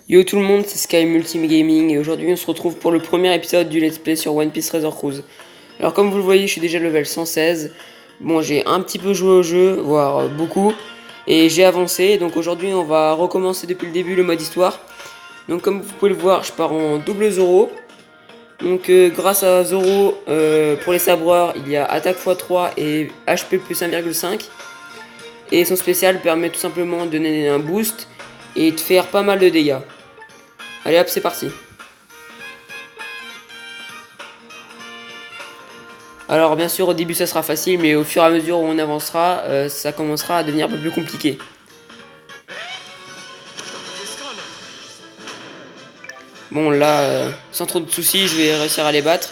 Yo tout le monde, c'est Sky Multim Gaming et aujourd'hui on se retrouve pour le premier épisode du Let's Play sur One Piece Razor Cruise. Alors comme vous le voyez, je suis déjà level 116. Bon, j'ai un petit peu joué au jeu, voire beaucoup, et j'ai avancé. Donc aujourd'hui on va recommencer depuis le début le mode histoire. Donc comme vous pouvez le voir, je pars en double Zoro. Donc grâce à Zoro, pour les sabreurs, il y a attaque x3 et HP plus 1,5. Et son spécial permet tout simplement de donner un boost et de faire pas mal de dégâts. Allez hop, c'est parti. Alors bien sûr au début ça sera facile, mais au fur et à mesure où on avancera, ça commencera à devenir un peu plus compliqué. Bon là, sans trop de soucis, je vais réussir à les battre.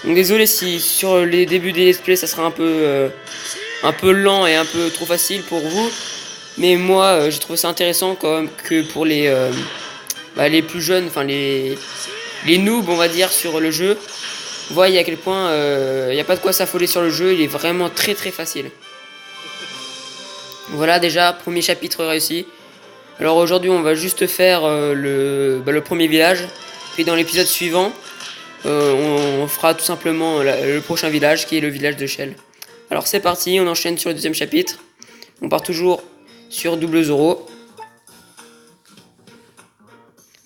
Donc désolé si sur les débuts des let's play ça sera un peu lent et un peu trop facile pour vous. Mais moi j'ai trouvé ça intéressant quand même que pour les plus jeunes, enfin les noobs on va dire sur le jeu, voyez à quel point il n'y a pas de quoi s'affoler sur le jeu, il est vraiment très très facile. Voilà déjà, premier chapitre réussi. Alors aujourd'hui on va juste faire le premier village, puis dans l'épisode suivant on fera tout simplement le prochain village qui est le village de Shell. Alors c'est parti, on enchaîne sur le deuxième chapitre. On part toujours sur double Zoro.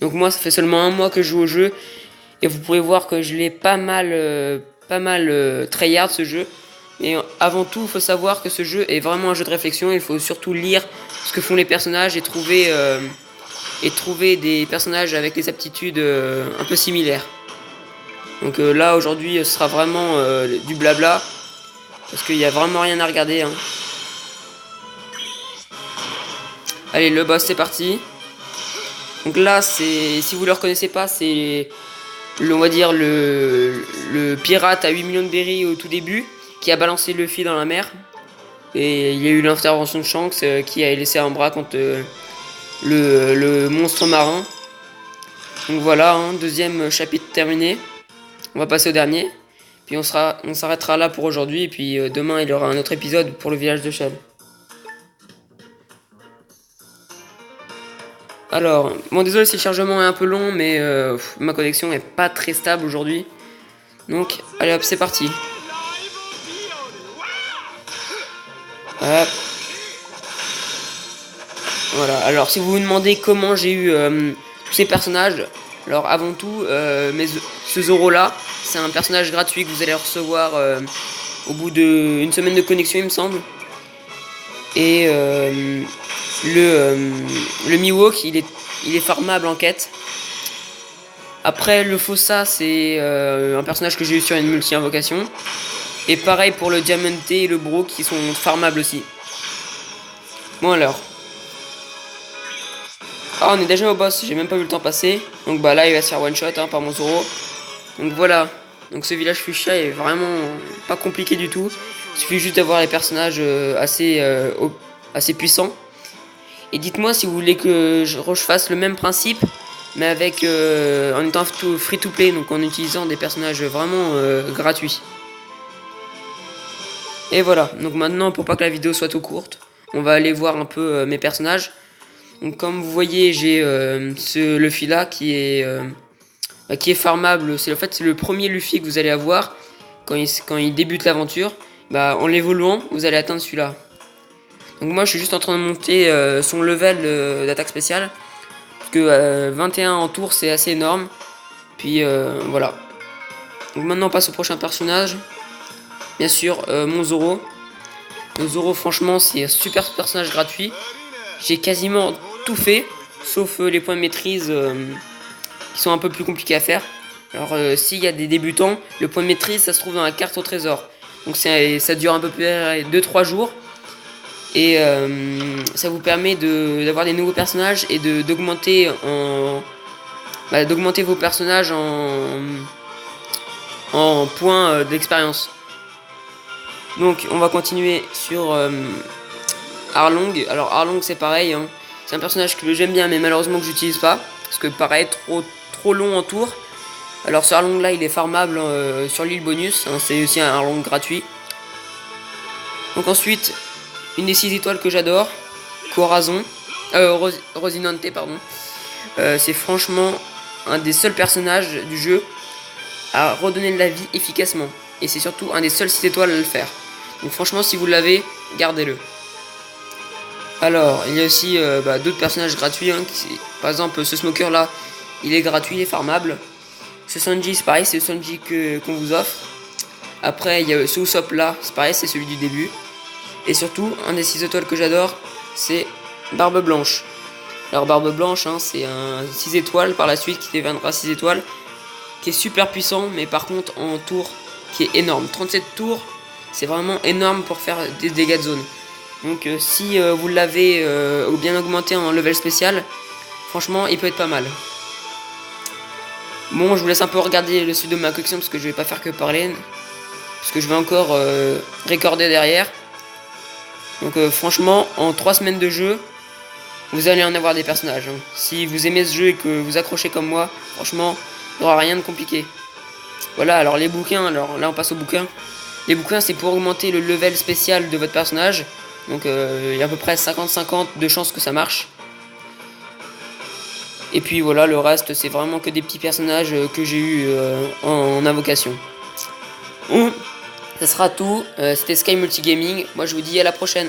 Donc moi ça fait seulement un mois que je joue au jeu et vous pourrez voir que je l'ai pas mal tryhard ce jeu. Et avant tout, il faut savoir que ce jeu est vraiment un jeu de réflexion. Il faut surtout lire ce que font les personnages et trouver des personnages avec des aptitudes un peu similaires. Donc là, aujourd'hui, ce sera vraiment du blabla. Parce qu'il n'y a vraiment rien à regarder. Hein. Allez, le boss, c'est parti. Donc là, si vous ne le reconnaissez pas, c'est on va dire le pirate à 8 millions de berries au tout début qui a balancé Luffy dans la mer. Et il y a eu l'intervention de Shanks qui a laissé un bras contre le monstre marin. Donc voilà, hein, deuxième chapitre terminé. On va passer au dernier. Puis on s'arrêtera là pour aujourd'hui. Et puis demain, il y aura un autre épisode pour le village de Shell. Alors, bon désolé si le chargement est un peu long, mais ma connexion est pas très stable aujourd'hui. Donc, allez hop, c'est parti. Hop. Voilà, alors si vous vous demandez comment j'ai eu tous ces personnages, alors avant tout, ce Zoro là, c'est un personnage gratuit que vous allez recevoir au bout d'une semaine de connexion il me semble. Et le Miwok il est farmable en quête. Après le Fossa c'est un personnage que j'ai eu sur une multi-invocation. Et pareil pour le Diamanté et le Bro qui sont farmables aussi. Bon alors. Ah, on est déjà au boss, j'ai même pas vu le temps passer. Donc bah là il va se faire one shot hein, par mon Zoro. Donc voilà. Donc ce village fuchsia est vraiment pas compliqué du tout. Il suffit juste d'avoir les personnages assez puissants. Et dites-moi si vous voulez que je fasse le même principe, mais avec en étant free to play, donc en utilisant des personnages vraiment gratuits. Et voilà, donc maintenant pour pas que la vidéo soit trop courte, on va aller voir un peu mes personnages. Donc comme vous voyez, j'ai ce Luffy là qui est farmable. C'est le premier Luffy que vous allez avoir quand il débute l'aventure. Bah, en l'évoluant, vous allez atteindre celui-là. Donc moi je suis juste en train de monter son level d'attaque spéciale. Parce que 21 en tour c'est assez énorme. Puis voilà. Donc maintenant on passe au prochain personnage. Bien sûr mon Zoro. Le Zoro franchement c'est un super personnage gratuit. J'ai quasiment tout fait. Sauf les points de maîtrise qui sont un peu plus compliqués à faire. Alors s'il y a des débutants, le point de maîtrise ça se trouve dans la carte au trésor. Donc ça dure un peu plus 2-3 jours. Et ça vous permet d'avoir des nouveaux personnages et d'augmenter d'augmenter vos personnages en points d'expérience. Donc on va continuer sur Arlong. Alors Arlong c'est pareil, hein. C'est un personnage que j'aime bien mais malheureusement que j'utilise pas. Parce que pareil, trop long en tour. Alors ce Arlong là il est farmable sur l'île bonus, hein, c'est aussi un Arlong gratuit. Donc ensuite, une des 6 étoiles que j'adore, Corazon, Rosinante pardon. C'est franchement un des seuls personnages du jeu à redonner de la vie efficacement. Et c'est surtout un des seuls 6 étoiles à le faire. Donc franchement, si vous l'avez, gardez-le. Alors, il y a aussi d'autres personnages gratuits. Par exemple, ce Smoker là, il est gratuit, il est farmable. Ce Sanji, c'est pareil, c'est le Sanji qu'on vous offre. Après, il y a ce Usopp là, c'est pareil, c'est celui du début. Et surtout, un des 6 étoiles que j'adore, c'est Barbe Blanche. Alors, Barbe Blanche, hein, c'est un 6 étoiles par la suite qui deviendra 6 étoiles, qui est super puissant, mais par contre en tour qui est énorme. 37 tours, c'est vraiment énorme pour faire des dégâts de zone. Donc si vous l'avez bien augmenté en level spécial, franchement il peut être pas mal. Bon, je vous laisse un peu regarder le sud de ma collection parce que je vais pas faire que parler, parce que je vais encore recorder derrière. Donc franchement, en 3 semaines de jeu, vous allez en avoir des personnages. Hein. Si vous aimez ce jeu et que vous accrochez comme moi, franchement, il n'y aura rien de compliqué. Voilà, alors les bouquins, alors là on passe aux bouquins. Les bouquins, c'est pour augmenter le level spécial de votre personnage. Donc il y a à peu près 50-50 de chances que ça marche. Et puis voilà, le reste, c'est vraiment que des petits personnages que j'ai eu en invocation. Bon, ça sera tout. C'était Sky Multigaming. Moi je vous dis à la prochaine.